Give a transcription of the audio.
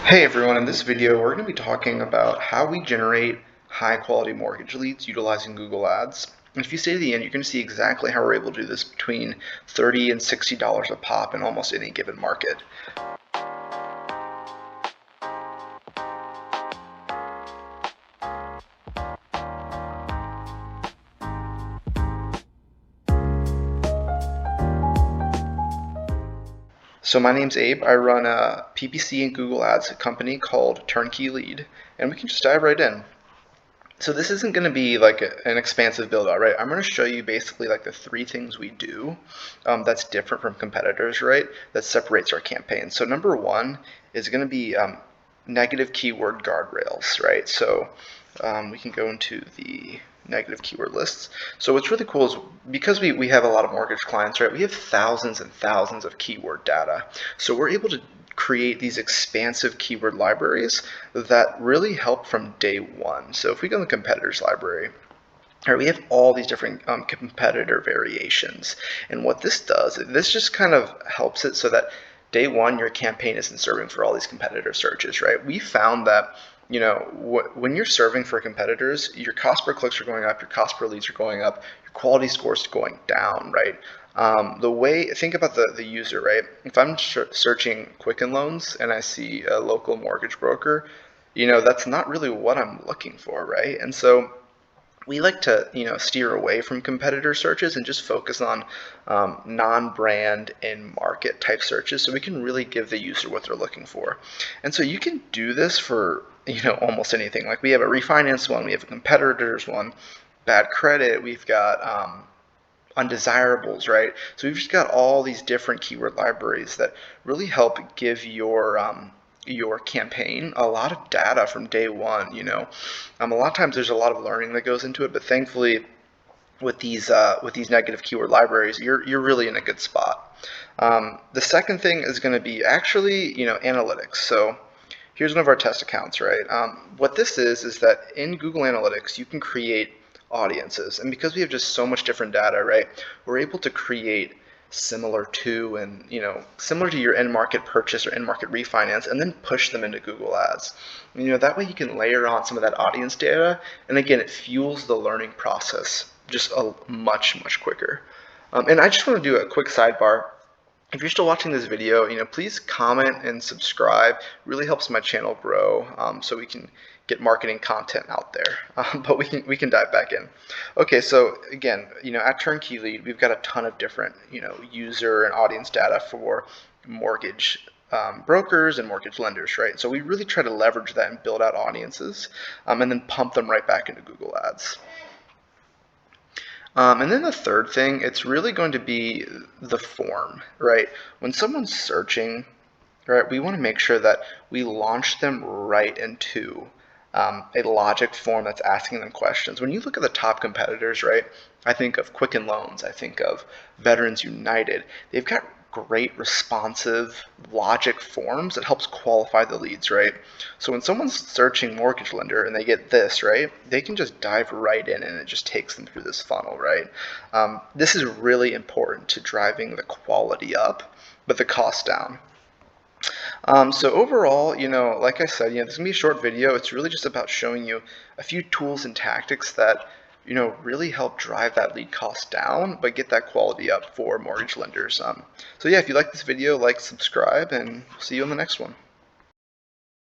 Hey everyone, in this video we're going to be talking about how we generate high quality mortgage leads utilizing Google Ads. And if you stay to the end, you're going to see exactly how we're able to do this between $30 and $60 a pop in almost any given market. So my name's Abe. I run a PPC and Google Ads company called Turnkey Lead, and we can just dive right in. So this isn't going to be like an expansive build out, right? I'm going to show you basically like the three things we do that's different from competitors, right? That separates our campaign. So number one is going to be negative keyword guardrails, right? So we can go into the negative keyword lists. So what's really cool is because we have a lot of mortgage clients, right? We have thousands and thousands of keyword data. So we're able to create these expansive keyword libraries that really help from day one. So if we go in the competitors library, right, we have all these different competitor variations. And what this does, this just kind of helps it so that day one, your campaign isn't serving for all these competitor searches, right? We found that when you're serving for competitors, your cost per clicks are going up, your cost per leads are going up, your quality scores are going down, right? Think about the user, right? If I'm searching Quicken Loans and I see a local mortgage broker, that's not really what I'm looking for, right? And so we like to steer away from competitor searches and just focus on non-brand and market type searches so we can really give the user what they're looking for. And so you can do this for almost anything. Like we have a refinance one, we have a competitors one, bad credit, we've got undesirables, right? So we've just got all these different keyword libraries that really help give your campaign a lot of data from day one. A lot of times there's a lot of learning that goes into it, but thankfully with these negative keyword libraries, you're really in a good spot. The second thing is going to be actually analytics. So here's one of our test accounts, right? What this is that in Google Analytics you can create audiences, and because we have just so much different data, right, we're able to create similar to your end market purchase or end market refinance and then push them into Google Ads. That way you can layer on some of that audience data, and again it fuels the learning process just a much quicker. And I just want to do a quick sidebar. If you're still watching this video, please comment and subscribe. It really helps my channel grow, so we can get marketing content out there. But we can dive back in. Okay, so again, at Turnkey Lead, we've got a ton of different user and audience data for mortgage brokers and mortgage lenders, right? So we really try to leverage that and build out audiences, and then pump them right back into Google Ads. And then the third thing, it's really going to be the form, right? When someone's searching, right, we want to make sure that we launch them right into a logic form that's asking them questions. When you look at the top competitors, right, I think of Quicken Loans, I think of Veterans United. They've got great responsive logic forms that helps qualify the leads, right? So when someone's searching mortgage lender and they get this, right, they can just dive right in and it just takes them through this funnel, right? This is really important to driving the quality up, but the cost down. So overall, like I said, this is gonna be a short video. It's really just about showing you a few tools and tactics that really help drive that lead cost down, but get that quality up for mortgage lenders. So yeah, if you like this video, like, subscribe, and see you on the next one.